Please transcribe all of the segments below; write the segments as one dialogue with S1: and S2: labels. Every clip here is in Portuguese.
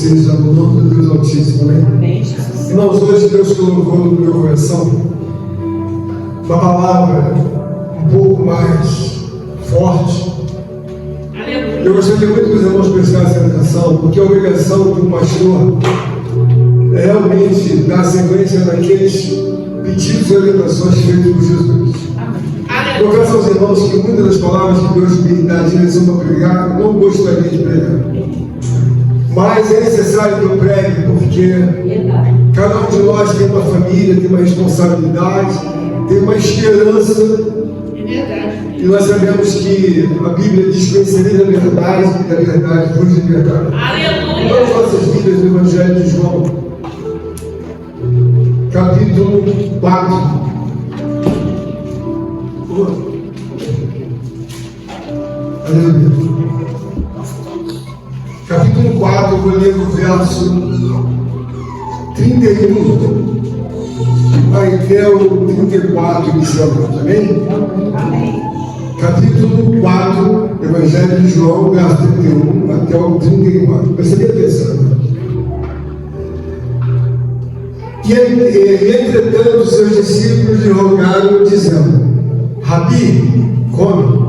S1: seja no nome do Deus Altíssimo, amém?
S2: Amém, Jesus.
S1: Irmãos, hoje Deus colocou no meu coração uma palavra um pouco mais forte. Eu gostaria muito que os irmãos prestassem atenção, porque a obrigação de um pastor é realmente dar sequência naqueles pedidos e orientações feitos por Jesus. Eu peço aos irmãos que muitas das palavras que Deus me dá a direção para pregar, eu não gostaria de pregar. Mas é necessário que eu pregue, porque cada um de nós tem uma família, tem uma responsabilidade, tem uma esperança. E nós sabemos que a Bíblia diz: conhecereis a verdade, e a verdade vos libertará. Aleluia! Nas nossas Bíblias do Evangelho de João, capítulo 4. Aleluia. Capítulo 4, eu vou ler o verso 31 até o 34 inicialmente, amém?
S2: Amém.
S1: Capítulo 4, Evangelho de João, verso 31 até o 34. Preste atenção. E entretanto, seus discípulos lhe rogaram, dizendo: Rabi, come.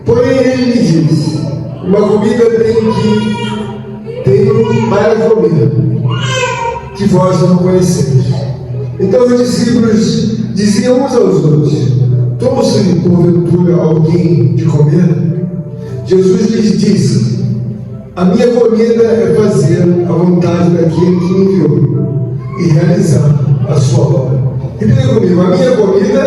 S1: Porém ele lhe disse: uma comida tenho para comer, que vós não conheceis. Então os discípulos diziam uns aos outros: toma-se porventura alguém de comer? Jesus lhes disse: a minha comida é fazer a vontade daquele que me enviou e realizar a sua obra. Repita comigo: a minha comida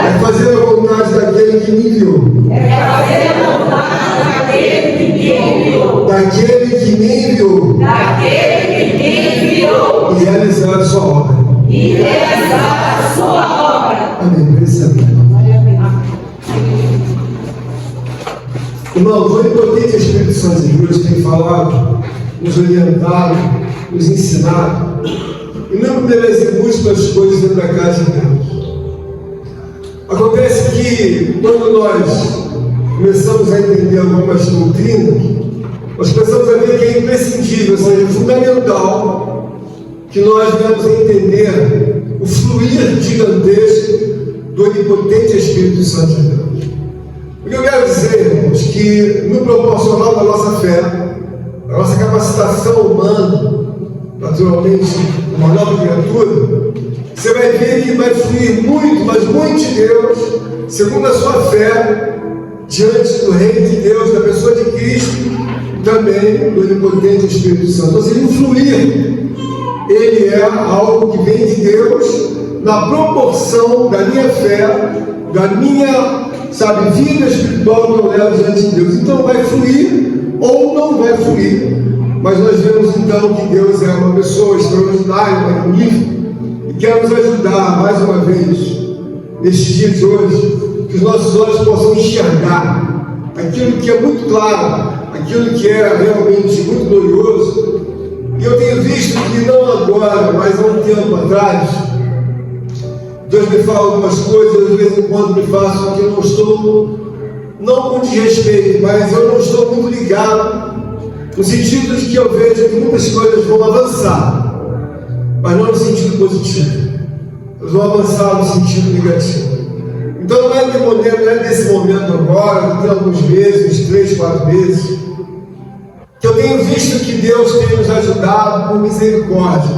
S1: é fazer a vontade daquele que me enviou.
S2: É fazer a vontade daquele que me enviou.
S1: Daquele que me enviou.
S2: Daquele que me enviou.
S1: E realizar a sua obra.
S2: E realizar a sua obra.
S1: Amém. Percebe? Irmãos, o onipotente Espírito Santo de Deus tem falado, nos orientado, nos ensinado. E não merecem múltiplas coisas dentro da casa de Deus. Acontece que quando nós começamos a entender algumas doutrinas, nós começamos a ver que é imprescindível, ou seja, fundamental, que nós venhamos a entender o fluir gigantesco do onipotente Espírito Santo de Deus. O que eu quero dizer, irmãos, que no proporcional da nossa fé, da nossa capacitação humana, naturalmente, uma nova criatura, você vai ver que vai fluir muito, mas muito de Deus, segundo a sua fé, diante do Reino de Deus, da pessoa de Cristo, também do onipotente Espírito Santo. Ou seja, o fluir, ele é algo que vem de Deus na proporção da minha fé, da minha, vida espiritual que eu levo diante de Deus. Então vai fluir ou não vai fluir. Mas nós vemos então que Deus é uma pessoa extraordinária, magnífica, e quer nos ajudar mais uma vez, neste dia de hoje, que os nossos olhos possam enxergar aquilo que é muito claro, aquilo que é realmente muito glorioso. E eu tenho visto que não agora, mas há um tempo atrás, Deus me fala algumas coisas, de vez em quando me faço que eu não estou, não com desrespeito, mas eu não estou muito ligado, no sentido de que eu vejo que muitas coisas vão avançar, mas não no sentido positivo, elas vão avançar no sentido negativo. Então não é nesse momento agora, que tem alguns meses, 3, 4 meses, que eu tenho visto que Deus tem nos ajudado por misericórdia,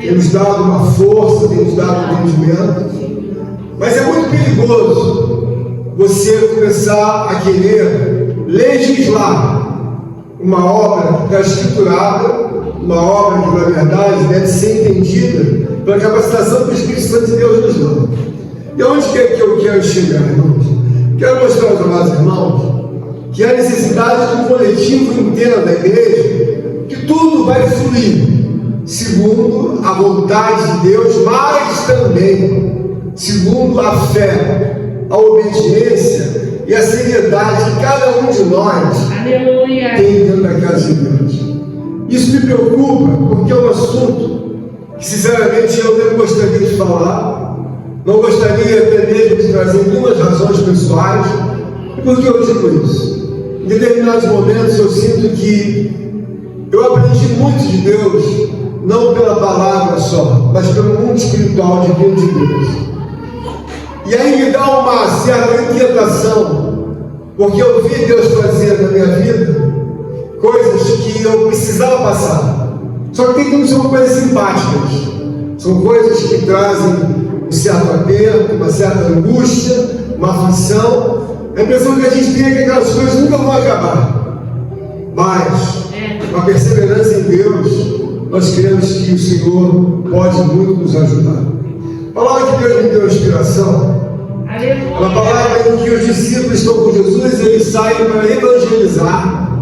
S1: tem nos dado uma força, tem nos dado um entendimento, mas é muito perigoso você começar a querer legislar uma obra que está escriturada, uma obra que na verdade deve ser entendida pela capacitação do Espírito Santo de Deus nos dá. E onde que eu quero chegar, irmãos? Quero mostrar aos amados irmãos que há necessidade de um coletivo inteiro da igreja, que tudo vai fluir segundo a vontade de Deus, mas também segundo a fé, a obediência e a seriedade que cada um de nós tem dentro da casa de Deus. Isso me preocupa, porque é um assunto que sinceramente eu não gostaria de falar, não gostaria até mesmo de trazer nenhumas razões pessoais. E por que eu digo isso? Em determinados momentos eu sinto que Eu aprendi muito de Deus, não pela palavra só, mas pelo mundo espiritual de Deus. E aí me dá uma certa inquietação, porque eu vi Deus fazer na minha vida coisas que eu precisava passar. Só que não são coisas simpáticas, são coisas que trazem um certo aperto, uma certa angústia, uma aflição. A impressão que a gente tem é que aquelas coisas nunca vão acabar. Mas, com a perseverança em Deus, nós cremos que o Senhor pode muito nos ajudar. A palavra que Deus me deu inspiração, é uma palavra em que os discípulos estão com Jesus e eles saem para evangelizar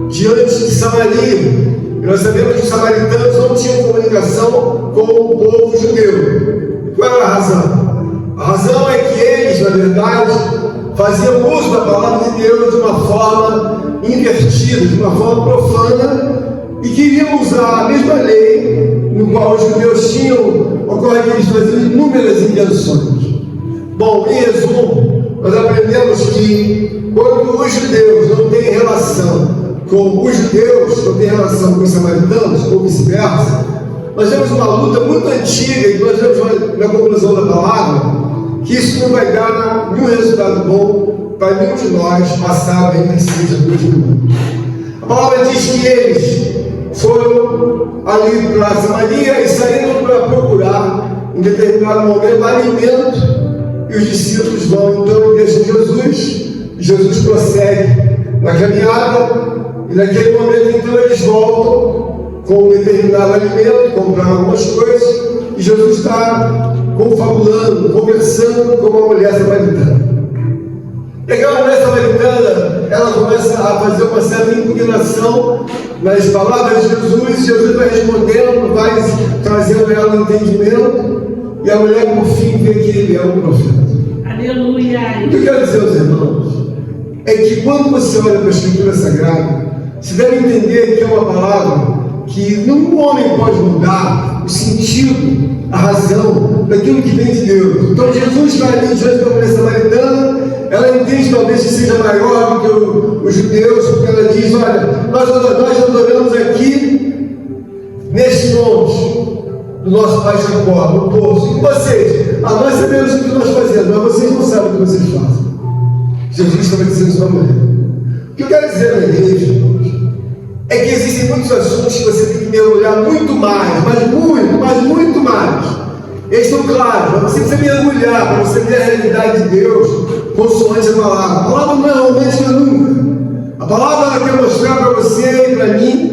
S1: diante de Samaria. E nós sabemos que os samaritanos não tinham comunicação com o povo judeu. Qual era a razão? A razão é que eles, na verdade, faziam uso da palavra de Deus de uma forma invertida, de uma forma profana, e queriam usar a mesma lei no qual os judeus tinham. Ocorre que eles faziam inúmeras invenções. Bom, em resumo, nós aprendemos que quando os judeus não têm relação com os judeus, não têm relação com os samaritanos, ou vice-versa, nós temos uma luta muito antiga, e nós vemos na conclusão da palavra, que isso não vai dar nenhum resultado bom para nenhum de nós passar bem que seja do mundo. A palavra diz que eles foram ali para Samaria e saíram para procurar, em determinado momento, alimento, e os discípulos vão então e deixam Jesus. Jesus prossegue na caminhada, e naquele momento então eles voltam com um determinado alimento, comprar algumas coisas, e Jesus está confabulando, conversando com uma mulher samaritana. E aquela mulher samaritana, ela começa a fazer uma certa impugnação nas palavras de Jesus, e Jesus vai respondendo, vai trazendo ela no entendimento, e a mulher por fim vê que ele é um profeta.
S2: Aleluia!
S1: O que eu quero dizer aos irmãos é que quando você olha para a Escritura Sagrada, você deve entender que é uma palavra que nenhum homem pode mudar o sentido, a razão daquilo que vem de Deus. Então Jesus está ali diante da mulher samaritana, ela entende talvez que seja maior do que os judeus, porque ela diz: olha, nós adoramos aqui neste monte do nosso pai Jacó, no poço. E vocês? Nós sabemos o que nós fazemos, mas vocês não sabem o que vocês fazem. Jesus estava dizendo isso para a mulher. O que eu quero dizer na igreja, irmãos, é que existem muitos assuntos que você tem que mergulhar muito mais, mas muito mais. Eles estão claros, mas você precisa mergulhar para você ver a realidade de Deus consoante a palavra. A palavra não é romântica nunca. A palavra ela quer mostrar para você e para mim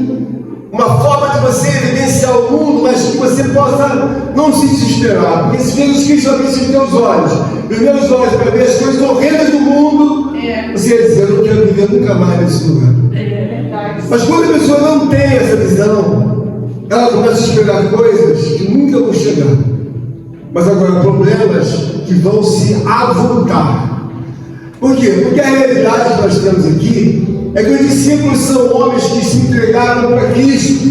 S1: uma forma de você evidenciar o mundo, mas que você possa não se desesperar. Porque se Jesus Cristo abrisse os teus olhos, os meus olhos, para ver as coisas horrendas do mundo, você ia dizer: eu não quero viver nunca mais nesse lugar. Mas quando a pessoa não tem essa visão, ela começa a esperar coisas que nunca vão chegar. Mas agora, problemas que vão se avultar. Por quê? Porque a realidade que nós temos aqui é que os discípulos são homens que se entregaram para Cristo,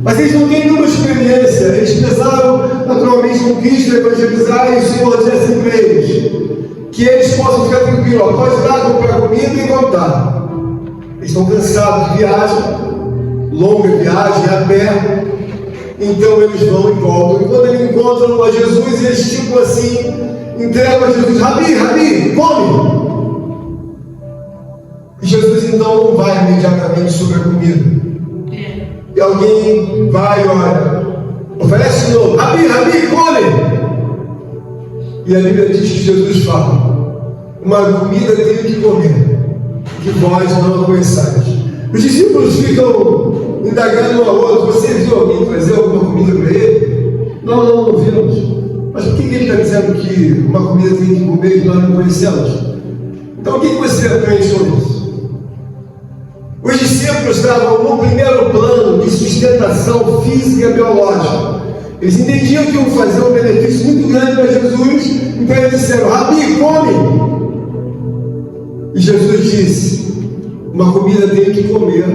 S1: mas eles não têm nenhuma experiência. Eles precisaram naturalmente com Cristo evangelizar, e o Senhor diz assim para eles, que eles possam ficar tranquilos: pode ir lá comprar comida e voltar. Eles estão cansados de viagem, longa viagem a pé, então eles vão e voltam. E quando eles encontram a Jesus, eles tipo assim, entregam a Jesus: Rabi, come! E Jesus então não vai imediatamente sobre a comida. E alguém vai e olha, oferece de novo: Rabi, come! E a Bíblia diz que Jesus fala: uma comida tenho que comer, que vós não a conheçais. Os discípulos ficam indagando um ao outro: você viu alguém trazer alguma comida para ele? Não vimos. Mas por que ele está dizendo que uma comida tem que comer e nós não conhecemos? Então o que você aprende sobre isso? Os discípulos estavam no primeiro plano de sustentação física e biológica. Eles entendiam que iam fazer um benefício muito grande para Jesus, então eles disseram: Rabi, come! E Jesus disse: uma comida tenho que comer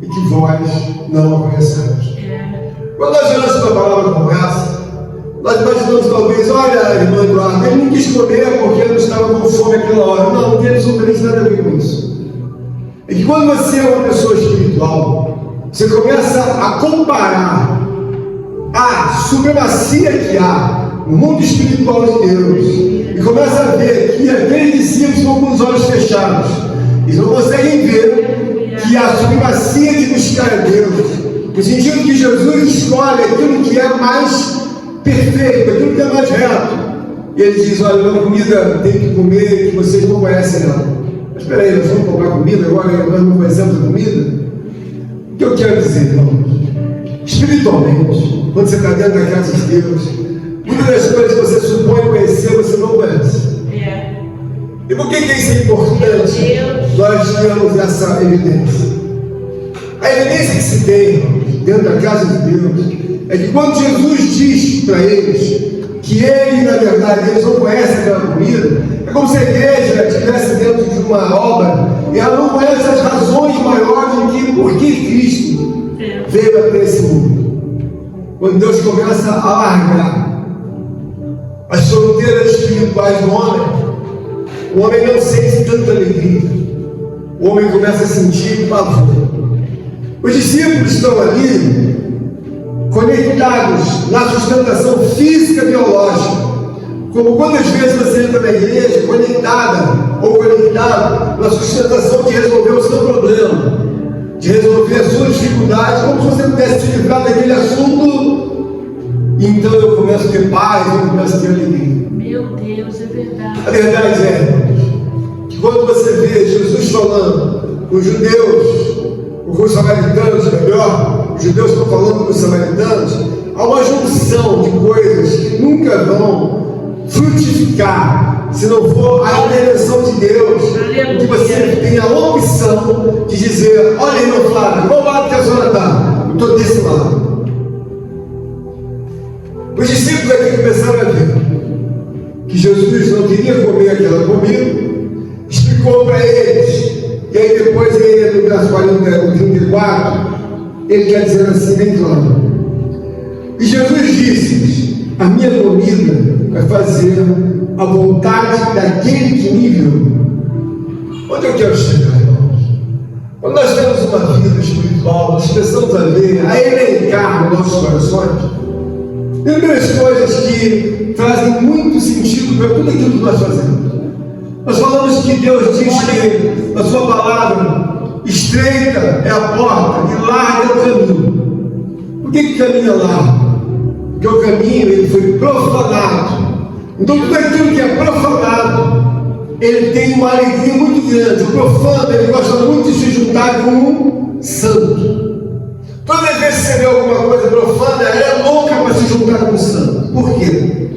S1: e que vós não a conheceis. Quando nós olhamos para a palavra como essa, nós imaginamos talvez: olha, irmã Eduardo, ele não quis comer porque ele não estava com fome naquela hora. Não tem absolutamente nada a ver com isso. É que quando você é uma pessoa espiritual, você começa a comparar a supremacia que há no mundo espiritual de Deus e começa a ver que aqueles discípulos estão com os olhos fechados. Eles não conseguem ver que a supremacia de buscar a Deus, no sentido que Jesus escolhe aquilo que é mais perfeito, aquilo que é mais reto. E ele diz: olha, a comida tem que comer que vocês não conhecem ela. Mas espera aí, nós vamos comprar comida agora, nós não conhecemos a comida? O que eu quero dizer, irmãos? Espiritualmente, quando você está dentro da casa de Deus, muitas das coisas que você supõe conhecer, você não conhece. E por que isso é importante? Nós temos essa evidência. A evidência que se tem dentro da casa de Deus é que quando Jesus diz para eles que ele, na verdade, eles não conhecem aquela comida, é como se a igreja estivesse dentro de uma obra e ela não conhece as razões maiores de que por que Cristo veio até esse mundo. Quando Deus começa a largar as fronteiras espirituais do homem, o homem não sente tanta alegria, o homem começa a sentir pavor. Os discípulos estão ali conectados na sustentação física biológica, como quantas vezes você entra na igreja conectada ou conectado na sustentação de resolver o seu problema, de resolver as suas dificuldades, como se você pudesse te livrar daquele assunto, e então eu começo a ter paz, eu começo a ter alegria.
S2: Meu Deus, é verdade.
S1: A verdade é que quando você vê Jesus falando com os judeus, ou com os samaritanos, melhor, os judeus estão falando com os samaritanos, há uma junção de coisas que nunca vão frutificar se não for a intervenção de Deus, que você tem a opção de dizer: olha, irmão Flávio, qual lado que a senhora está? Eu estou desse lado. Os discípulos aqui começaram a ver que Jesus não queria comer aquela comida, explicou para eles, e aí depois ele, no verso 34, ele quer dizer assim bem claro: e Jesus disse: a minha comida vai fazer a vontade daquele que me enviou. Onde eu quero chegar, irmãos? Quando nós temos uma vida espiritual, nós começamos a ver, a elencar nos nossos corações inúmeras coisas que trazem muito sentido para tudo aquilo que nós fazemos. Nós falamos que Deus diz que na sua palavra, estreita é a porta e larga é o caminho. Por que caminho é largo? Porque o caminho ele foi profanado. Então tudo aquilo que é profanado, ele tem uma alegria muito grande. O profano, ele gosta muito de se juntar com um santo. Toda vez que você vê alguma coisa profana, ela é louca para se juntar com um santo. Por quê?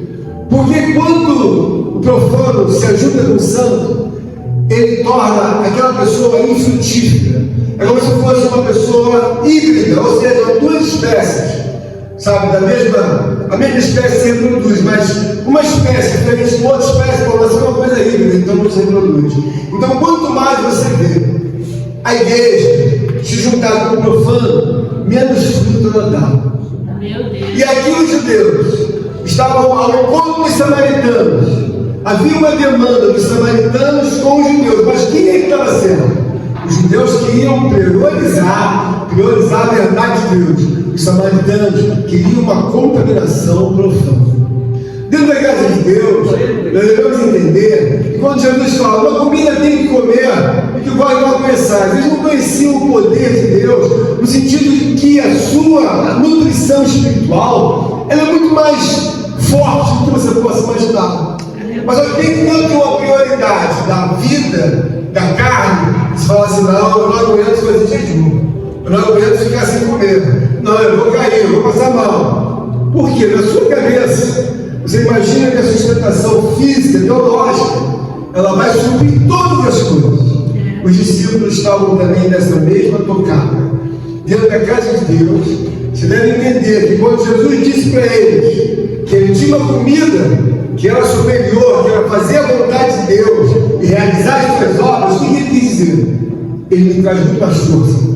S1: Porque quando o profano se ajuda com o santo, ele torna aquela pessoa infrutífera. É como se fosse uma pessoa híbrida, ou seja, duas espécies. Sabe, a mesma espécie se reproduz, mas uma espécie diferente de outra espécie pode ser uma coisa híbrida, então não se reproduz. Então, quanto mais você vê a igreja se juntar com o profano, menos fruto ela dá. E aqui os judeus estavam ao encontro dos samaritanos. Havia uma demanda dos samaritanos com os judeus, mas quem é que estava sendo? Os judeus queriam priorizar a verdade de Deus. Os samaritanos queriam uma contaminação profana. Dentro da casa de Deus, nós devemos entender que quando Jesus fala, uma comida tem que comer e que vós não conheçais, eles não conheciam o poder de Deus, no sentido de que a sua nutrição espiritual ela é muito mais forte do que você possa imaginar. Mas eu tenho tanto uma prioridade da vida, da carne, você fala assim: não, eu não aguento fazer jejum, eu não aguento ficar sem comer, não, eu vou cair, eu vou passar mal. Por quê? Na sua cabeça, você imagina que a sustentação física, biológica, ela vai suprir todas as coisas. Os discípulos estavam também nessa mesma tocada. Dentro da casa de Deus, você deve entender que quando Jesus disse para eles que ele tinha uma comida que era superior, que era fazer a vontade de Deus e realizar as suas obras, o que ele quis dizer? Ele me traz muito mais força.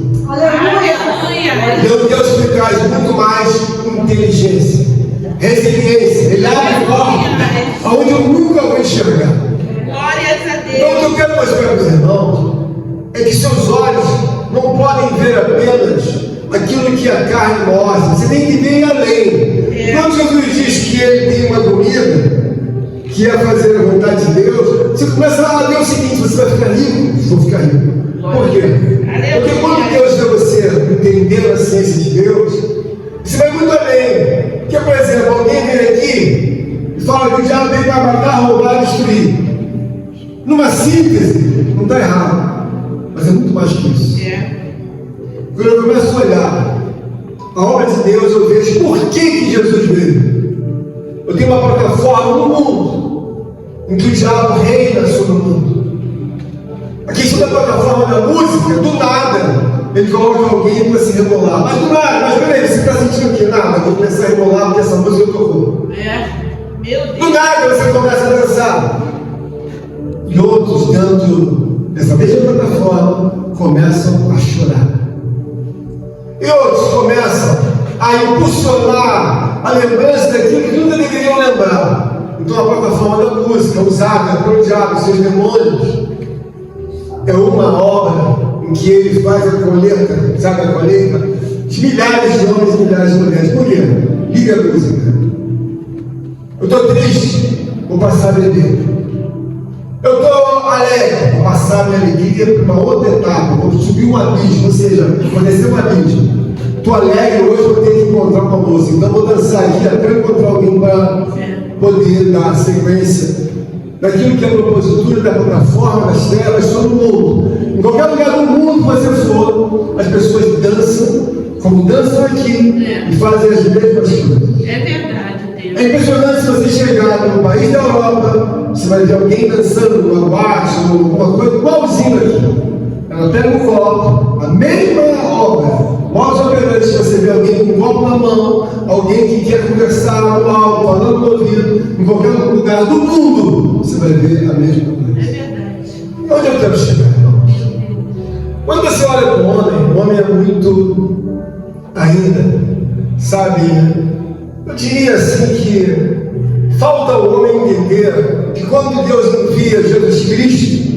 S1: Deus me traz muito mais inteligência, resiliência. Ele abre portas aonde eu nunca vou enxergar. Então o que eu quero mostrar para os irmãos é que seus olhos não podem ver apenas aquilo que a carne mostra. Você tem que ver ir além. Quando Jesus diz que ele tem uma comida, que é fazer a vontade de Deus, você começa a ver o seguinte: você vai ficar rico? Vou ficar rico. Por quê? Porque quando Deus dá você entender a ciência de Deus, você vai muito além. Porque, por exemplo, alguém vem aqui e fala que o diabo vem para matar, roubar e destruir. Numa síntese, não está errado, mas é muito mais que isso. Quando eu começo a olhar a obra de Deus, eu vejo por que Jesus veio. Eu tenho uma plataforma no mundo em que o diabo reina sobre o mundo. A questão da plataforma da música, do nada, ele coloca alguém para se rebolar. Mas do nada, mas peraí, você está sentindo o que? Nada, eu vou começar a rebolar porque essa música tocou.
S2: Meu Deus.
S1: Do nada você começa a dançar. E outros, dentro dessa mesma plataforma, começam a chorar. E outros começam a impulsionar a lembrança daquilo que nunca deveriam lembrar. Então a plataforma da música, usada pelo diabo e seus demônios, é uma obra em que ele faz a colheita, sabe a colheita? De milhares de homens e milhares de mulheres. Por quê? Liga a música. Eu estou triste, vou passar a beber. Eu estou alegre, vou passar a minha alegria para uma outra etapa, vou subir um abismo, ou seja, vou descer um abismo. Estou alegre, hoje vou ter que encontrar uma moça, então vou dançar aqui até eu encontrar alguém para poder dar sequência daquilo que é a propositura da plataforma das trevas sobre o mundo. Em qualquer lugar do mundo que você for, as pessoas dançam, como dançam aqui, e fazem as mesmas coisas.
S2: É verdade, Deus.
S1: É impressionante se você chegar num país da Europa, você vai ver alguém dançando numa boate, ou alguma coisa igualzinho aqui. Ela pega um copo, a mesma obra. Mostra operante, você vê alguém com um copo na mão, alguém que quer conversar no alto, falando no ouvido, em qualquer lugar do mundo, você vai ver a mesma coisa.
S2: É verdade.
S1: Onde eu quero chegar, irmãos? Quando você olha para o homem é muito ainda, sabe? Eu diria assim que falta o homem entender que quando Deus envia Jesus Cristo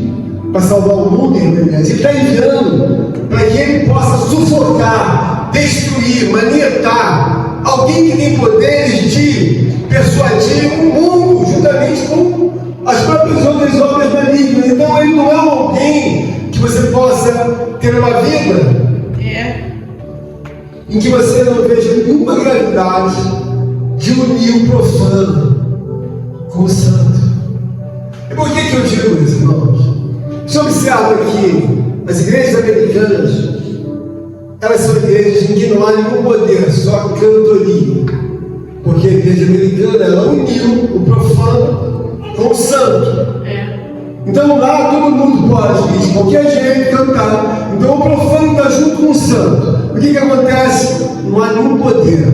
S1: para salvar o mundo, ele está enviando para que ele possa sufocar, destruir, manietar alguém que tem poderes de persuadir o mundo, juntamente com as próprias outras obras malignas. Então ele não é alguém que você possa ter uma vida em que você não veja nenhuma gravidade de unir o profano com o santo. E por que eu digo isso, irmãos? Você observa que as igrejas americanas, elas são igrejas em que não há nenhum poder, só cantoria. Porque a igreja americana, ela uniu o profano com o santo. Então lá todo mundo pode, de qualquer jeito, cantar. Então o profano está junto com o santo. O que acontece? Não há nenhum poder.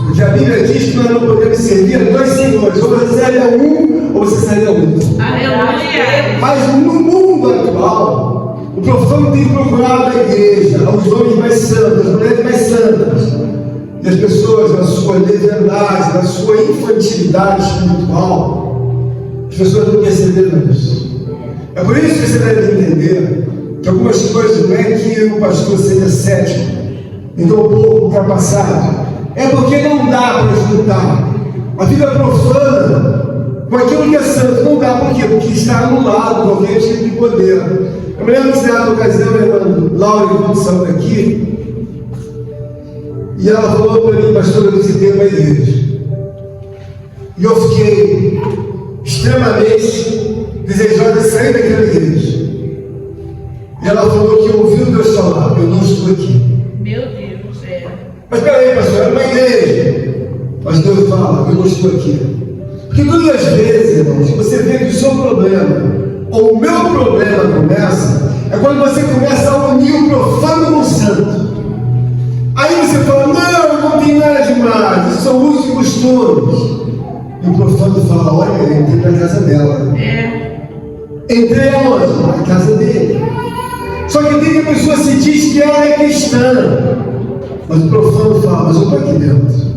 S1: Porque a Bíblia diz que nós não podemos servir a dois senhores. Ou você serve a um, ou você serve a outro.
S2: Aleluia.
S1: Mas no mundo atual, o profano tem procurado a igreja, os homens mais santos, as mulheres mais santas. E as pessoas, na sua leviandade, na sua infantilidade espiritual, as pessoas não perceberam isso. É por isso que você deve entender que algumas coisas não é que o pastor seja cético, então um pouco ultrapassado. É porque não dá para juntar a vida profana com aquilo que é santo. Não dá, por quê? Porque está anulado qualquer tipo de poder. Eu me lembro de certa ocasião, a irmã Laura, quando saiu daqui, e ela falou para mim: pastor, eu visitei uma igreja. E eu fiquei extremamente desejosa de sair daquela igreja. E ela falou que ouviu Deus falar: eu não estou aqui.
S2: Meu Deus,
S1: Mas peraí, pastor, era uma igreja. Mas Deus fala: eu não estou aqui. Porque todas as vezes, irmãos, você vê que o seu problema, ou o meu problema começa, é quando você começa a unir o profano com o santo. Aí você fala: não tem nada demais, isso são usos e costumes. E o profano fala: olha, eu entrei para a casa dela. Entrei aonde? Na casa dele. Só que tem que a pessoa se diz que ela é cristã, mas o profano fala: mas eu estou aqui dentro.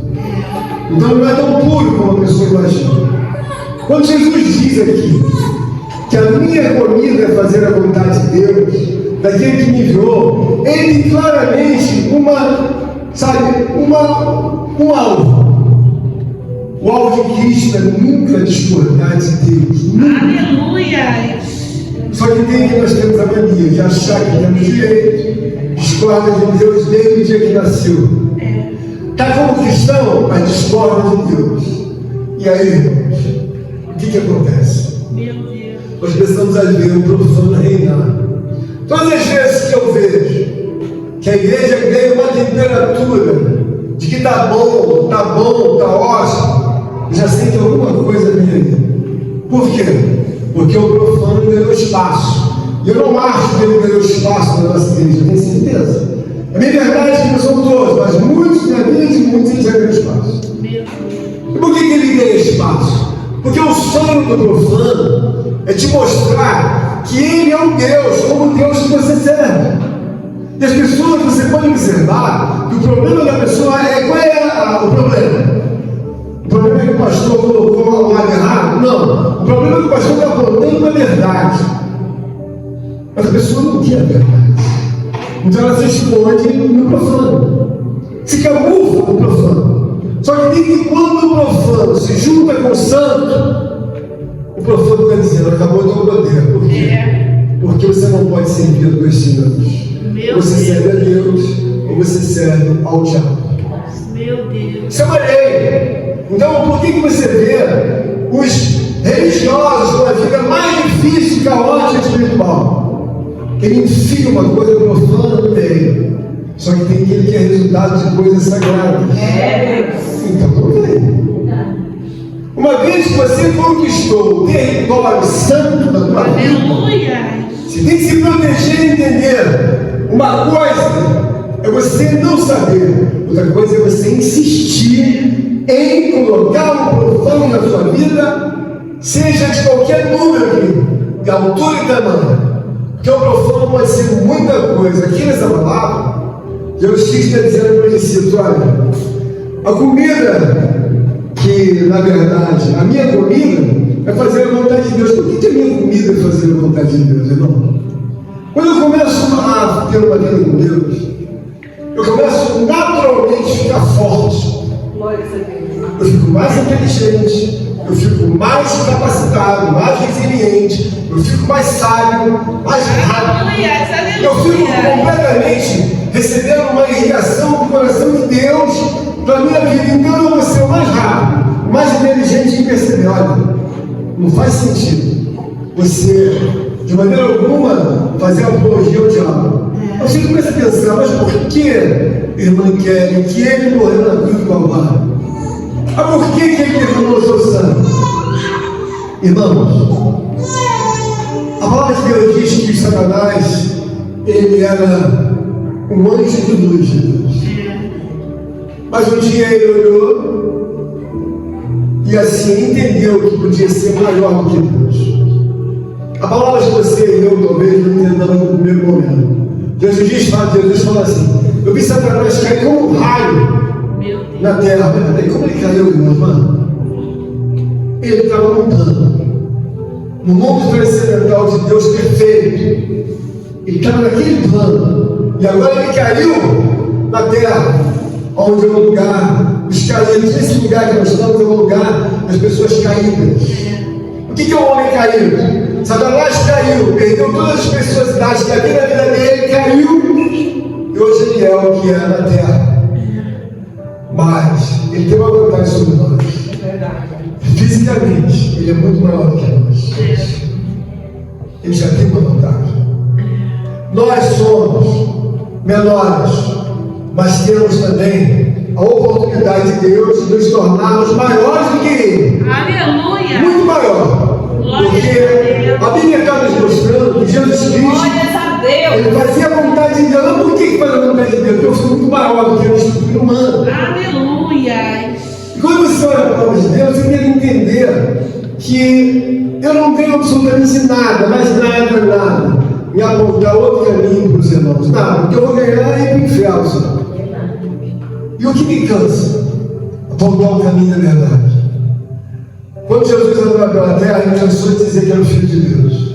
S1: Então não é tão puro como a pessoa imagina. Quando Jesus diz aqui que a minha comida é fazer a vontade de Deus, daquele que me enviou, ele tem claramente uma sabe, um alvo. O alvo de Cristo é nunca discordar de Deus. Nunca.
S2: Aleluia.
S1: Só que nós temos a mania de achar que temos direito, discorda de Deus desde o dia que nasceu. Está como cristão, mas discorda de Deus. E aí, irmãos, o que acontece?
S2: Meu Deus.
S1: Nós precisamos ver o profano reinar. Todas as vezes que eu vejo que a igreja ganha uma temperatura de que tá bom, tá ótimo, eu já sei que alguma coisa vem aí. Por quê? Porque o profano ganhou espaço. E eu não acho que ele ganhou espaço na nossa igreja, eu tenho certeza. É bem verdade que não são todos, mas muitos, na vida de muitos, ele já ganhou espaço. E por que ele ganha espaço? Porque o sonho do profano é te mostrar que ele é um Deus, como o Deus que você serve. E as pessoas, você pode observar que o problema da pessoa é, qual é o problema? O problema é que o pastor colocou um lado errado? Não. O problema é que o pastor está apontando a verdade. Mas a pessoa não quer a verdade. Então ela se esconde no profano. Se camufla no profano. Só que tem que quando o profano se junta com o santo, o profano está dizendo, acabou o teu poder. Por quê? Porque você não pode servir a dois senhores. Você serve a Deus ou você serve ao diabo.
S2: Meu Deus.
S1: Isso é uma lei. Então, por que você vê os religiosos com a vida mais difícil e caótica espiritual? Ele enfia uma coisa profana no meio. Só que tem aquele que é resultado de coisas sagradas. Então, não vem. Uma vez que você conquistou o território santo da tua vida, você tem que se proteger e entender. Uma coisa é você não saber, outra coisa é você insistir em colocar o profano na sua vida, seja de qualquer número, de altura e tamanho. Porque o profano pode ser muita coisa. Aqui nessa palavra, Deus está dizendo para os discípulos: olha, a comida que, na verdade, a minha comida é fazer a vontade de Deus. Por que a minha comida é fazer a vontade de Deus, irmão? Quando eu começo a ter uma vida com Deus, eu começo naturalmente a ficar forte. Eu fico mais inteligente, eu fico mais capacitado, mais resiliente, eu fico mais sábio, mais rápido. Eu fico completamente recebendo uma irrigação do coração de Deus para a minha vida. Então eu vou ser o mais rápido, o mais inteligente em perceber. Olha, não faz sentido você, de maneira alguma, fazer apologia ao diabo. Você começa a pensar, mas por que, irmã Kelly, que ele morreu na cruz do Calvário? Por que ele derramou o seu sangue? Irmãos, a palavra de Deus diz que Satanás, ele era um anjo de luz de Deus. Mas um dia ele olhou e assim entendeu que podia ser maior do que Deus. A palavra de você e eu talvez não entendamos no primeiro momento. Jesus fala assim: eu vi Satanás cair como um raio na terra. E como ele caiu, irmão? Ele estava montando no mundo transcendental de Deus perfeito. Ele estava naquele plano. E agora ele caiu na terra, onde é um lugar dos caídos. Esse lugar que nós estamos é um lugar das pessoas caídas. O que é um homem caído? Satanás caiu, perdeu todas as preciosidades que havia na vida dele, caiu, e hoje ele é o que é na terra. Mas ele tem uma vantagem sobre nós. Fisicamente, ele é muito maior do que nós. Ele já tem uma vantagem. Nós somos menores, mas temos também a oportunidade de Deus de nos tornarmos maiores do que ele.
S2: Aleluia!
S1: Muito maior. Porque a Bíblia está nos mostrando que Jesus Cristo, ele fazia a vontade de Deus. Por que faz a vontade de Deus? Porque eu sou muito maior do que o estrutura humana.
S2: Aleluia!
S1: E quando você olha a palavra de Deus, você tem que entender que eu não tenho absolutamente nada, mas nada, me apontar outro caminho para os irmãos. Nada, o que eu vou ganhar é ir para o inferno, Senhor. E o que me cansa? Apontar o caminho da verdade. Quando Jesus andou pela terra, ele cansou de dizer que era o Filho de Deus.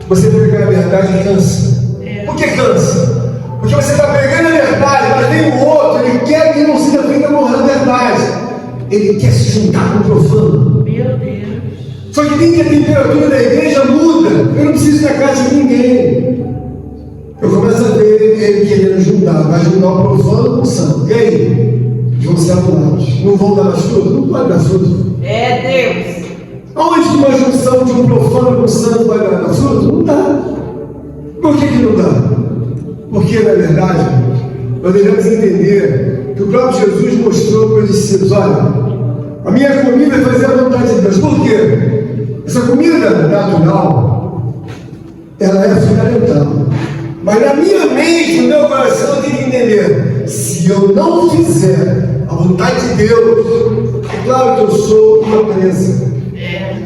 S1: Você pregar a verdade cansa. Por que cansa? Porque você está pregando a verdade, mas tem um outro outro, ele quer que não seja feita a verdade. Ele quer se juntar com o profano.
S2: Meu Deus.
S1: Só que nem que a temperatura da igreja muda. Eu não preciso ir na casa de ninguém. Eu começo a ver ele querendo juntar. Vai juntar o profano com o santo. E aí? Eles vão ser anulados. Não vão dar mais fruto? Não pode dar fruto.
S2: É Deus.
S1: Aonde que uma junção de um profano com o santo vai dar fruto? Não dá. Por que não dá? Porque, na verdade, nós devemos entender que o próprio Jesus mostrou para os discípulos: olha, a minha comida é fazer a vontade de Deus. Por quê? Essa comida natural, ela é fundamental. Mas na minha mente, no meu coração, eu tenho que entender: se eu não fizer a vontade de Deus, é claro que eu sou uma presa.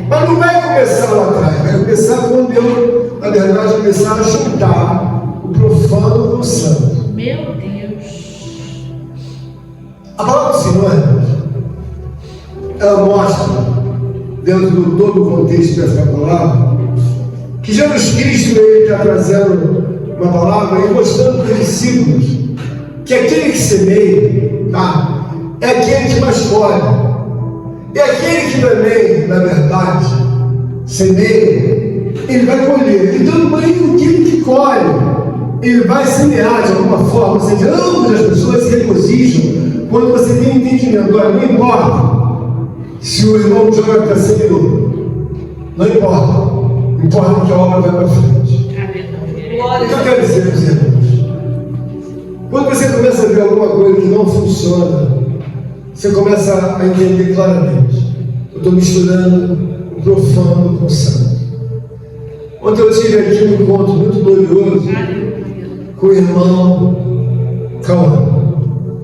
S1: Mas não vai começar lá atrás, vai começar quando eu, na verdade, começar a juntar o profano com o santo.
S2: Meu Deus.
S1: A palavra do Senhor, ela mostra, dentro do todo o contexto dessa palavra, que Jesus Cristo está trazendo uma palavra e mostrando para os discípulos que aquele que semeia, tá, é aquele que mais colhe. É aquele que também, na verdade, semeia, ele vai colher. Então, também aquele que colhe, ele vai semear de alguma forma. Ou seja, ambas as pessoas se regozijam quando você tem entendimento. Olha, não importa se o irmão Jonathan está semeou, não importa. Importa que a obra vai para frente. O que eu quero dizer para os irmãos? Quando você começa a ver alguma coisa que não funciona, você começa a entender claramente: eu estou misturando o profano com o santo. Ontem eu tive aqui um encontro muito glorioso com o irmão Cauã.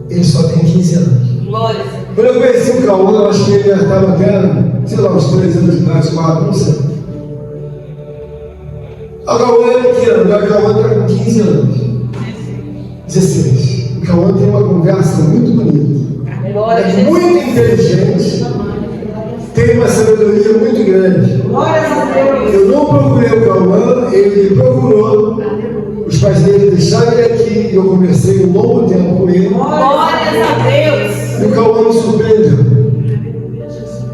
S1: Ele só tem 15 anos.
S2: Glória.
S1: Quando eu conheci o Cauã, eu acho que ele já estava até, sei lá, uns 3 anos de idade, 4, não sei. O Cauã é pequeno, agora o Cauã está com 15 anos. 16. O Cauã tem uma conversa muito bonita. É muito inteligente, tem uma sabedoria muito grande. Eu não procurei o Cauã, ele me procurou. Os pais dele deixaram ele aqui e eu conversei um longo tempo com ele.
S2: Glórias a Deus.
S1: E o Cauã me surpreendeu.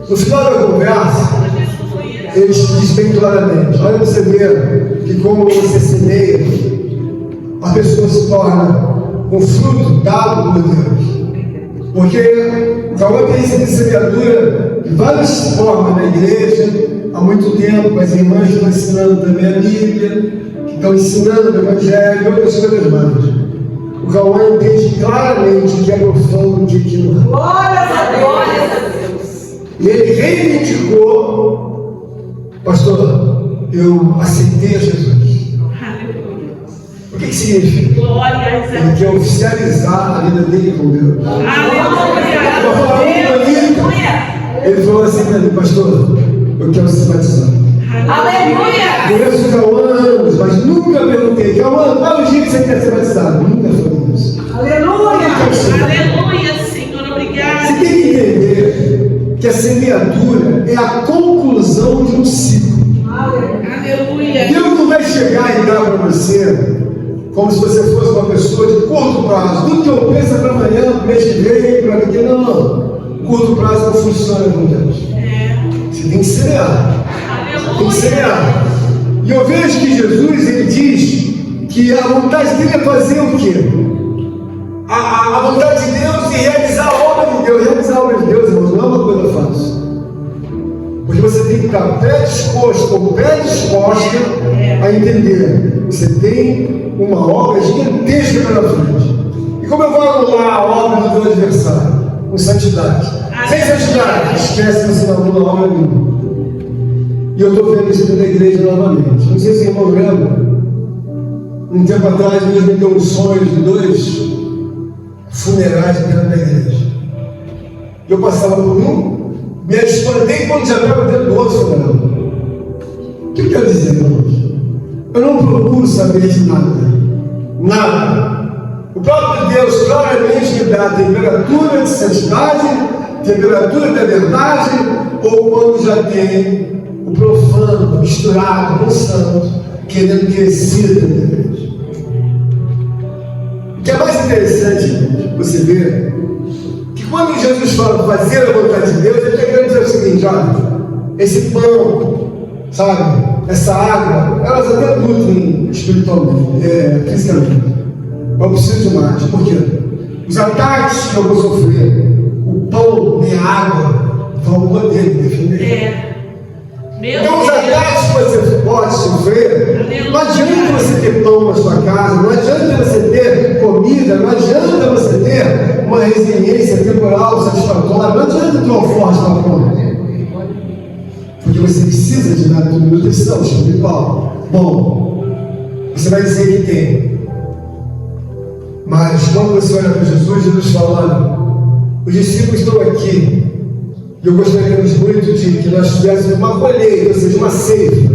S1: No final da conversa, ele diz bem claramente: olha, você vê que como você semeia, a pessoa se torna um fruto dado por Deus. Porque o Cauã tem sido semeadura de várias formas na igreja há muito tempo. As irmãs estão ensinando também a Bíblia, que estão ensinando o Evangelho e outras coisas mais. O Cauã entende claramente que é profano de que não é.
S2: Glórias a Deus.
S1: E ele reivindicou: pastor, eu aceitei a Jesus. O que significa?
S2: Glórias a
S1: Ele quer oficializar a vida dele com Deus. Ele falou assim para mim: pastor, eu quero ser batizado.
S2: Aleluia.
S1: Conheço o Cauã há anos, mas nunca perguntei: Cauã, qual é o dia que você quer ser batizado? Nunca falei isso.
S2: Aleluia, Senhor, obrigado.
S1: Você tem que entender que a semeadura é a conclusão de um ciclo.
S2: Aleluia.
S1: Deus não vai chegar e dar para você como se você fosse uma pessoa de curto prazo. Tudo que eu penso é para amanhã, para o mês que vem, para daqui. Não. Curto prazo não funciona com Deus. Você tem que semear. Tem que semear. E eu vejo que Jesus, ele diz que a vontade dele é fazer o quê? A vontade de Deus é realizar a obra de Deus. Realizar a obra de Deus, irmãos, não é uma coisa fácil. Porque você tem que estar predisposto ou predisposta a entender: você tem uma obra gigantesca pela frente. E como eu vou anular a obra do meu adversário? Com santidade. Sem santidade, esquece que você não anula a obra nenhuma. E eu estou vendo isso dentro da igreja novamente. Não sei se irmão lembra. Um tempo atrás, Deus me deu um sonho de 2 funerais dentro da igreja. Eu passava por um, me espantei quando já estava dentro do outro funeral. O que eu quero dizer, irmãos? Eu não procuro saber de nada. Nada. O próprio Deus claramente me dá a temperatura de santidade, temperatura da verdade, ou quando já tem o profano misturado com o santo, querendo crescer dentro da igreja. O que é mais interessante, você vê que quando Jesus fala fazer a vontade de Deus, ele está querendo dizer o seguinte: olha, esse pão, sabe, essa água, elas até nutrem espiritualmente, fisicamente. Eu preciso de mais. Por quê? Os ataques que eu vou sofrer, o pão e a água vão poder me defender. Então, os ataques que você pode sofrer, não adianta você ter pão na sua casa, não adianta você ter comida, não adianta você ter uma resiliência temporal satisfatória, não adianta ter uma forte na conta. Porque você precisa de nutrição espiritual. Bom, você vai dizer que tem. Mas quando você olha para Jesus, Jesus fala: olha, os discípulos estão aqui. E eu gostaríamos muito de que nós tivéssemos uma colheita, ou seja, uma ceifa.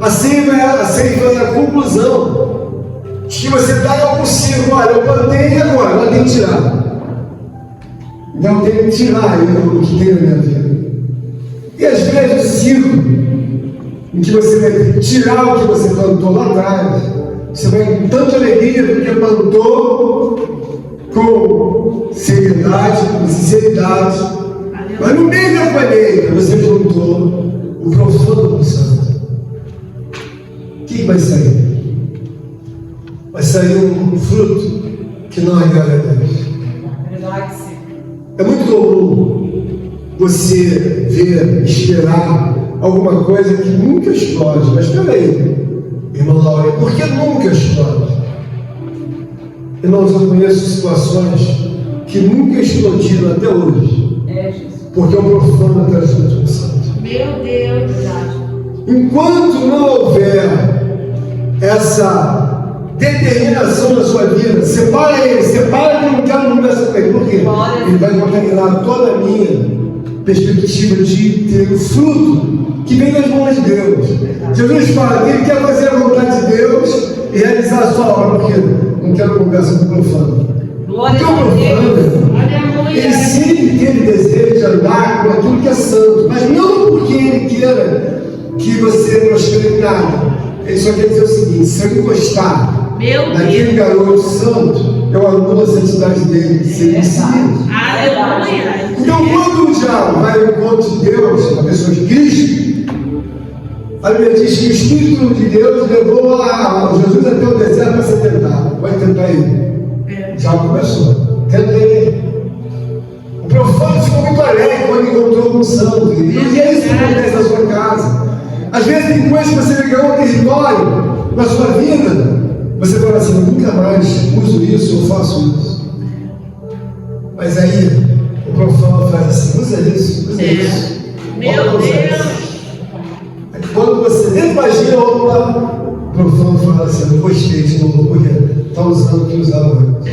S1: A ceifa é a conclusão de que você dá ao possível. Olha, eu plantei agora tenho que tirar. Então eu tenho que tirar o que tem na minha vida. E às vezes o ciclo em que você vai tirar o que você plantou lá atrás, você vai com tanta alegria porque plantou com seriedade, com sinceridade. Mas no meio da colheita você juntou o profundo com o santo. O que vai sair? Vai sair um fruto que não agrada a Deus. É muito comum você ver, esperar alguma coisa que nunca explode. Mas peraí, irmão Laura, por que nunca explode? Irmãos, eu conheço situações que nunca explodiram até hoje. Porque o profano está junto com o santo.
S2: Meu Deus, verdade.
S1: Enquanto não houver essa determinação na sua vida, separa ele, separa que eu não quero conversar com ele. Por quê? Ele vai contaminar toda a minha perspectiva de ter o fruto que vem das mãos de Deus. Jesus fala que ele quer fazer a vontade de Deus e realizar a sua obra, porque não quero conversa com o profano. Porque o profano, ele sempre teve desejo de andar com aquilo que é santo, mas não porque ele queira que você prospere nada. Ele só quer dizer o seguinte: se eu encostar naquele garoto santo, eu anulo a santidade dele, se ele me seguir. Então, quando o diabo vai ao encontro de Deus, na pessoa de Cristo, a Bíblia diz que o Espírito de Deus levou Jesus até o deserto para ser tentado. Vai tentar ele. Já começou. Tenta ele. O profano ficou muito alegre quando encontrou com o santo. E é isso que acontece na sua casa. Às vezes tem coisas que você ganhou um território na sua vida. Você fala assim: eu nunca mais uso isso ou faço isso. Mas aí o profano faz assim: usa isso, usa isso.
S2: Meu Deus!
S1: Quando você nem imagina, opa, o profano fala assim: eu não gostei de novo, porque está usando o que usava antes.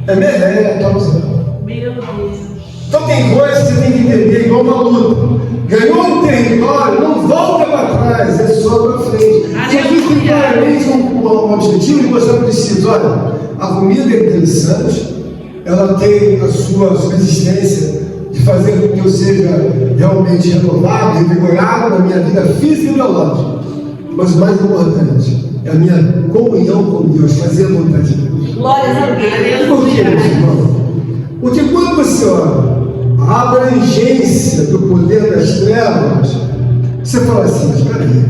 S1: Está usando.
S2: Meu Deus.
S1: Então tem coisas que você tem que entender, igual uma luta. Ganhou um território, não volta para trás, é só para frente. Jesus tem claramente um objetivo de mostrar para os discípulos: olha, a comida é interessante, ela tem a sua subsistência de fazer com que eu seja realmente renovado, revigorado na minha vida física e biológica. Mas o mais importante é a minha comunhão com Deus, fazer a vontade de Deus.
S2: Glórias a Deus.
S1: Por quê, meus irmãos? Porque quando você olha a abrangência do poder das trevas, você fala assim: mas peraí,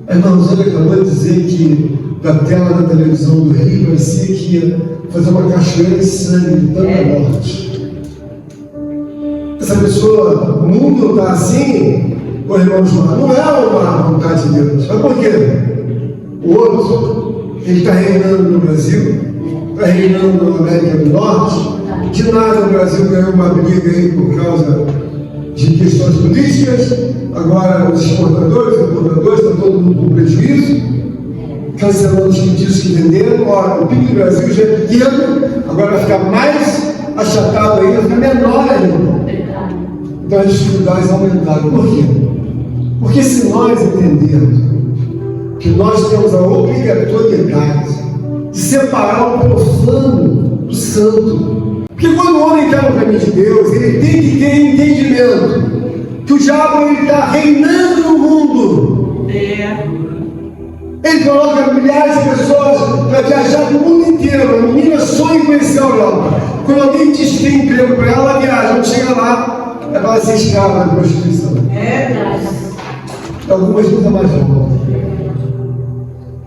S1: irmãos, ele acabou de dizer que da tela da televisão do Rio parecia que ia fazer uma cachoeira de sangue de tanta morte. Essa pessoa, o mundo está assim, ô irmãos, não é uma vontade de Deus. Mas por quê? O outro, ele está reinando no Brasil, está reinando na América do Norte. De nada o Brasil ganhou uma briga aí por causa de questões políticas. Agora os exportadores, os importadores, está todo mundo com prejuízo, cancelando os pedidos que venderam. Ora, o PIB do Brasil já é pequeno, agora vai ficar mais achatado ainda, vai ficar menor ainda. Então as dificuldades aumentaram. Por quê? Porque se nós entendermos que nós temos a obrigatoriedade de separar o profano do santo, porque quando o homem está no caminho de Deus, ele tem que ter entendimento que o diabo está reinando no mundo. Ele coloca milhares de pessoas para viajar no mundo inteiro. A menina sonha sonha em conhecer a Europa. Quando alguém diz que tem emprego para ela, ela viaja. Quando chega lá, é para ela ser escrava da prostituição.
S2: É verdade.
S1: Algumas nunca mais vão.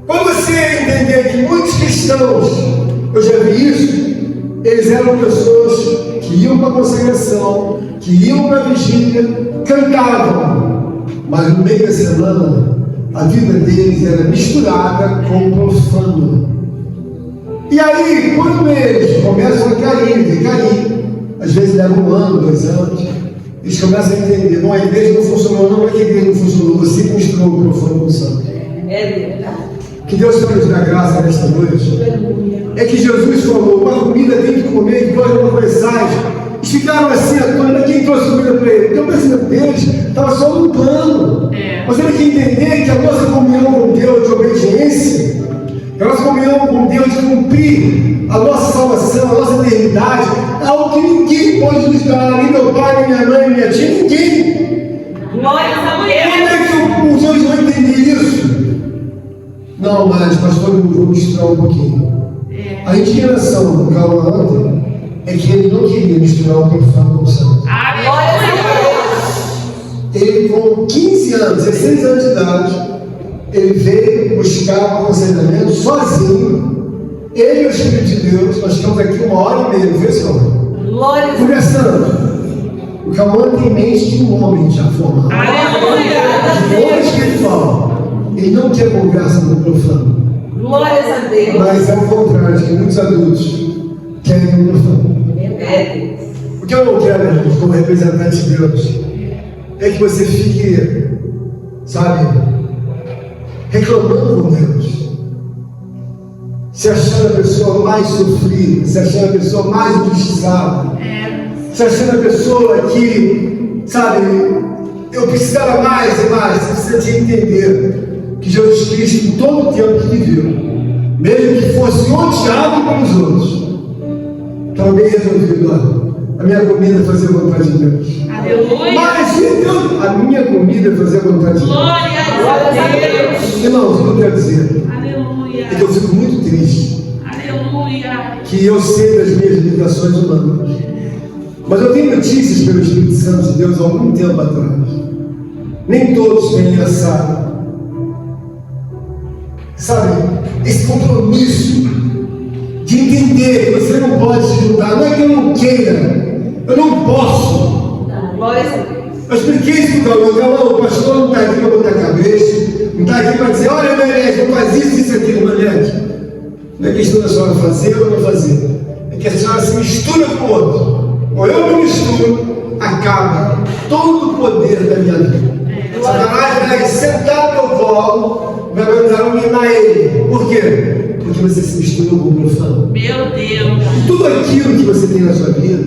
S1: Quando você entender que muitos cristãos, eu já vi isso, eles eram pessoas que iam para a consagração, que iam para a vigília, cantavam, mas no meio da semana a vida deles era misturada com o profano. E aí, quando eles começam a cair, às vezes leva 1 ano, 2 anos, eles começam a entender: bom, a igreja não funcionou, não é que a igreja não funcionou, você misturou o profano com o santo.
S2: É verdade.
S1: Que Deus vai nos dar graça nesta noite. É que Jesus falou: uma comida tem que comer, e vós não conheçais. Eles ficaram assim à toa, quem trouxe comida para ele? Porque o pensamento deles estava só no plano. Nós temos que entender que a nossa comunhão com Deus de obediência, a nossa comunhão com Deus de cumprir a nossa salvação, a nossa eternidade, é algo que ninguém pode nos dar, nem meu pai, nem minha mãe, nem minha tia, ninguém.
S2: Glória a
S1: Como
S2: Deus.
S1: é que os homens vão entender isso? Não, mas pastor, eu vou misturar um pouquinho. A indignação do Cauã ontem é que ele não queria misturar o profano com o santo.
S2: Glória a Deus.
S1: Ele, com 15 anos, 16 anos de idade, ele veio buscar o aconselhamento sozinho. Ele e o Espírito de Deus, nós ficamos aqui 1h30, viu, senhor?
S2: Glória a Deus.
S1: Conversando. O Cauã tem mente de um homem já formado. De um homem espiritual. Ele não quer conversa no profano.
S2: Glórias a Deus.
S1: Mas é o contrário, que muitos adultos querem no profano.
S2: É Deus.
S1: O que eu não quero, irmãos, como representante de Deus, é que você fique, sabe, reclamando com Deus, se achando a pessoa mais sofrida, se achando a pessoa mais injustiçada, se achando a pessoa que, sabe, eu precisava mais e mais. Você precisa de entender que Jesus Cristo, em todo o tempo que viveu, mesmo que fosse odiado pelos outros, também resolvido: olha, a minha comida é fazer a vontade de Deus.
S2: Aleluia.
S1: Mas então, a minha comida é fazer a vontade de Deus.
S2: Glória a Deus.
S1: Irmãos, o que eu quero dizer
S2: Aleluia.
S1: é que eu fico muito triste
S2: Aleluia.
S1: que eu sei das minhas limitações humanas, mas eu tenho notícias pelo Espírito Santo de Deus há algum tempo atrás. Nem todos têm essa, sabe, esse compromisso de entender que você não pode se juntar. Não é que eu não queira, eu não posso.
S2: Glória a Deus.
S1: Eu expliquei isso para o Calão: o pastor não está aqui para botar a cabeça, não está aqui para dizer: olha, Menete, não faz isso, isso, aquilo, Menete. Não é questão da senhora fazer ou não fazer, é que a senhora se mistura com o outro. Ou eu me misturo, acaba todo o poder da minha vida. Satanás vai sentar no meu colo, vai mandar dominar ele. Por quê? Porque você se misturou com o profano.
S2: Meu Deus.
S1: E tudo aquilo que você tem na sua vida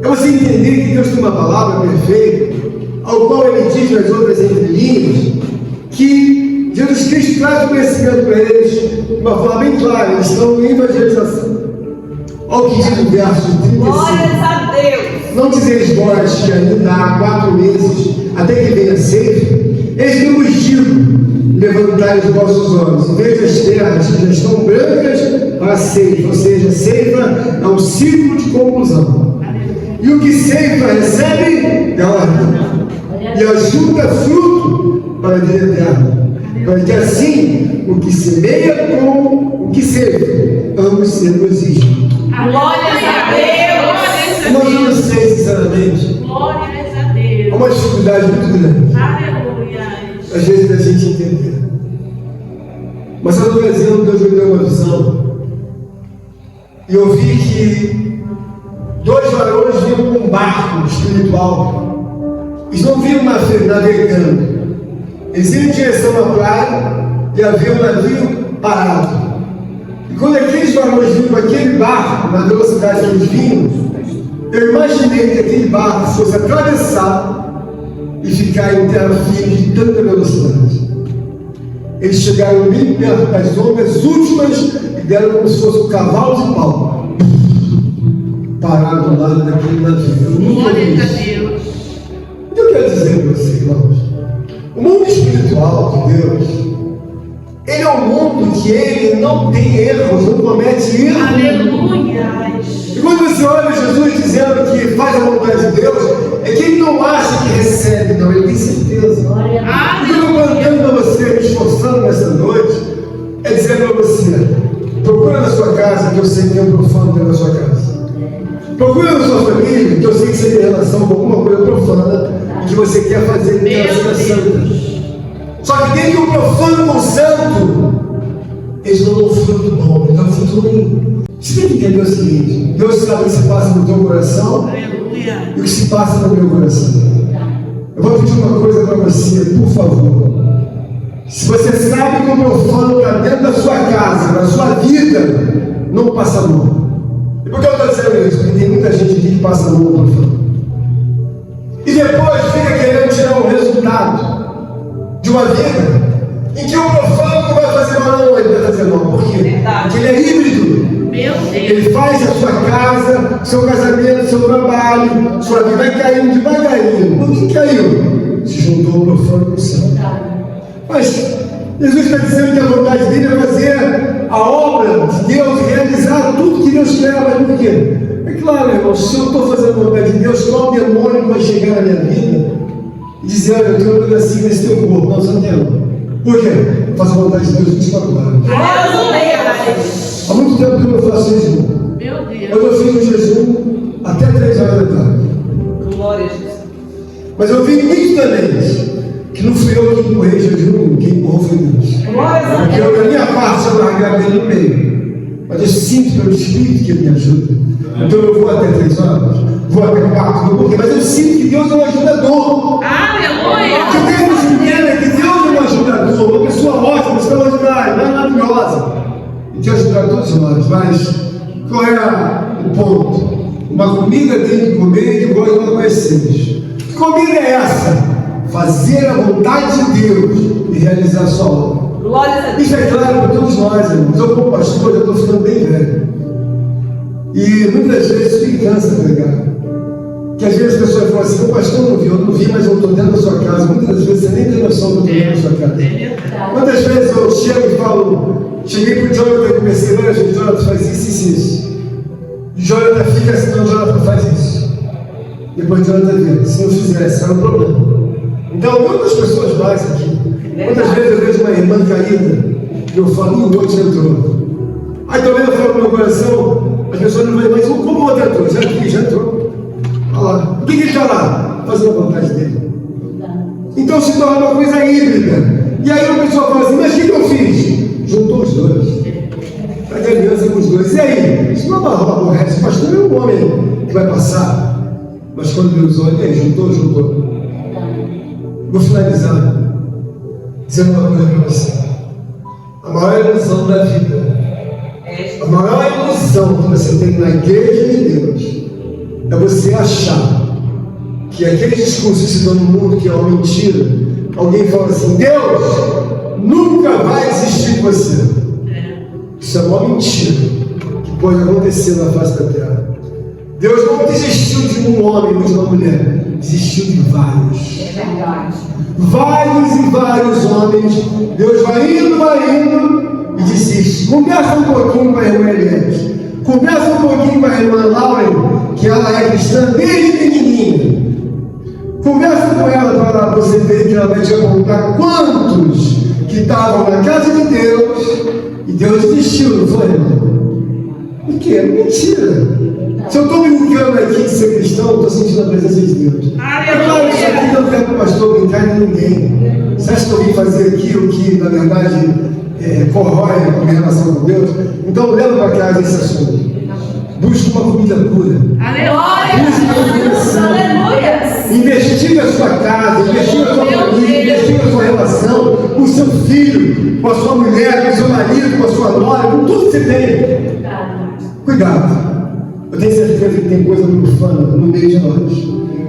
S1: é você entender que Deus tem uma palavra perfeita, ao qual ele diz nas outras entrelinhas que Jesus Cristo traz o conhecimento para eles de uma forma bem clara. Eles estão em evangelização. Olha o que diz no verso 35.
S2: Glórias a Deus.
S1: Não dizeis vós que ainda há 4 meses até que venha a ceifa? Eis que eu vos digo: levantai os vossos olhos e vejam as terras que já estão brancas para a ceifa. Ou seja, a ceifa é um ciclo de conclusão. E o que ceifa recebe galardão, e ajunta fruto para a vida eterna. Para que assim o que semeia com o que ceifa, ambos se regozijam.
S2: Glórias a Deus.
S1: Mas eu não sei, sinceramente,
S2: Glórias a
S1: há
S2: Deus.
S1: uma dificuldade muito grande,
S2: Aleluia.
S1: às vezes, da gente entender. Mas há um exemplo, Deus me deu uma visão, e eu vi que 2 varões vinham com um barco espiritual. Eles não vinham navegando, eles iam em direção à praia e havia um navio parado. E quando aqueles varões vinham com aquele barco, na velocidade que eles vinham, eu imaginei que aquele barco fosse atravessar e ficar em terra firme de tanta velocidade. Eles chegaram bem perto das ondas últimas e deram como se fosse um cavalo de pau. Pararam do lado daquele navio. Eu nunca vi
S2: Glórias a
S1: isso.
S2: Deus.
S1: O que eu quero dizer para vocês, irmãos? O mundo espiritual de Deus Ele é um mundo que ele não tem erros, não comete erros.
S2: Aleluia.
S1: E quando você olha Jesus dizendo que faz a vontade de Deus, é que ele não acha que recebe, não, ele tem certeza. O que eu estou contando para você, me esforçando nessa noite, é dizer para você: procura na sua casa, que eu sei que tem um profano dentro da sua casa. Procura na sua família, que eu sei que você tem relação com alguma coisa profana e que você quer fazer que ela seja santa. Só que tem que o profano com o santo, eles não dão fruto bom, eles dão fruto ruim. Você tem que entender o seguinte: Deus sabe o que se passa no teu coração e o que se passa no meu coração. Eu vou pedir uma coisa para você, por favor. Se você sabe que o profano está dentro da sua casa, na sua vida, não passa a mão. E por que eu estou dizendo isso? Porque tem muita gente aqui que passa a mão no profano. E depois fica querendo tirar um resultado de uma vida em que o profano não vai fazer mal, não, ele vai fazer mal. Por quê? Porque ele é híbrido. Ele faz a sua casa, seu casamento, seu trabalho, sua vida vai caindo devagarinho. Por que caiu? Se juntou o profano com o santo. Mas Jesus está dizendo que a vontade dele é fazer a obra de Deus, realizar tudo que Deus quer. Mas por quê? É claro, irmão, se eu estou fazendo a vontade de Deus, qual demônio vai chegar na minha vida e dizer: olha, eu tenho um pedacinho nesse teu corpo? Não, você não tem. Por quê? Eu faço a vontade de Deus 24 horas. Há muito tempo que eu não faço isso, irmão.
S2: Meu Deus.
S1: Eu fiz um jejum até 3 horas da tarde.
S2: Glória a Jesus.
S1: Mas eu vi nitidamente que não fui eu que empurrei jejum, quem empurrou foi Deus. Porque eu, da minha parte, eu largava ele no meio. Mas eu sinto pelo Espírito que ele me ajuda. Então eu vou até 3 horas, vou até 4, porque mas eu sinto que Deus é um ajudador.
S2: Aleluia.
S1: O que temos de entender é que Deus é um ajudador, uma pessoa ótima, extraordinária, maravilhosa. E te ajudar todos nós, mas qual é o ponto? Uma comida tem que comer que vós não conheceis. Que comida é essa? Fazer a vontade de Deus e realizar a sua obra.
S2: Glória a Deus.
S1: Isso é claro para todos nós, irmãos. Eu, como pastor, já estou ficando bem velho. E muitas vezes isso me cansa, pregar. Que às vezes as pessoas falam assim: o pastor eu não vi, mas eu estou dentro da sua casa. Muitas das vezes você nem tem noção que eu estou dentro da sua casa. Quantas vezes eu chego e falo, cheguei para o Jonathan e comecei: olha, gente, Jonathan faz isso. E Jonathan fica assim: não, Jonathan faz isso. Depois Jonathan vê: se não fizesse, era um problema. Então, muitas pessoas mais aqui. Muitas vezes eu vejo uma irmã caída e eu falo: o outro entrou. Aí também eu falo no meu coração, as pessoas não veem, mas como o outro entrou? Já entrou. Olha lá. O que ele está lá? Fazendo a vontade dele. Então se torna uma coisa híbrida. E aí a pessoa fala assim: mas o que eu fiz? Juntou os dois. Está de aliança com os dois. E aí? Isso não aborrece. O pastor é um homem que vai passar. Mas quando Deus olha, aí, juntou. Vou finalizar dizendo uma coisa para você. A maior ilusão da vida, a maior ilusão que você tem na igreja de Deus, é você achar que aquele discurso que se dá no mundo, que é uma mentira, alguém fala assim: Deus nunca vai desistir de você. Isso é uma mentira que pode acontecer na face da terra. Deus não desistiu de um homem ou de uma mulher, desistiu de vários.
S2: É verdade.
S1: Vários e vários homens. Deus vai indo e desiste. Conversa um pouquinho com a irmã Eliette. Conversa um pouquinho com a irmã Lauren, que ela é cristã desde pequenininha. Conversa com ela para você ver que ela vai te contar quantos que estavam na casa de Deus e Deus desistiu, não foi, irmão? O que? É mentira. Se eu estou brincando aqui de ser cristão, eu estou sentindo a presença de Deus. É claro que isso aqui não quer para o pastor brincar de ninguém. Você acha que eu vim fazer aquilo que, na verdade, corrói a minha relação com Deus? Então, leva para casa esse assunto. Busque uma comida pura.
S2: Aleluia.
S1: Investiga a sua casa, investiga a sua família, investiga a sua relação com o seu filho, com a sua mulher, com o seu marido, com a sua nora, com tudo que você tem. Cuidado. Eu tenho certeza que tem coisa profana no meio de nós.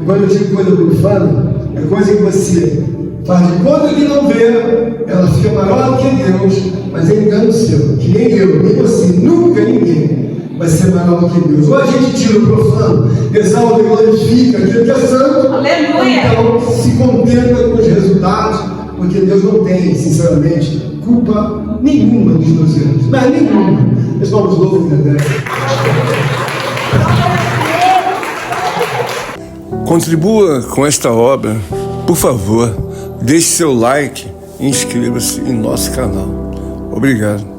S1: Quando eu digo coisa profana, é coisa que você faz de conta que não vê, ela fica maior do que Deus, mas é engano seu, que nem eu, nem você, nunca ninguém vai ser maior do que Deus. Ou a gente tira o profano, exalta e glorifica aquilo que é santo.
S2: Aleluia.
S1: Então se contenta com os resultados, porque Deus não tem, sinceramente, culpa nenhuma dos 12 anos. Não é nenhuma. Mas vamos loucos da ideia.
S3: Contribua com esta obra, por favor, deixe seu like e inscreva-se em nosso canal. Obrigado.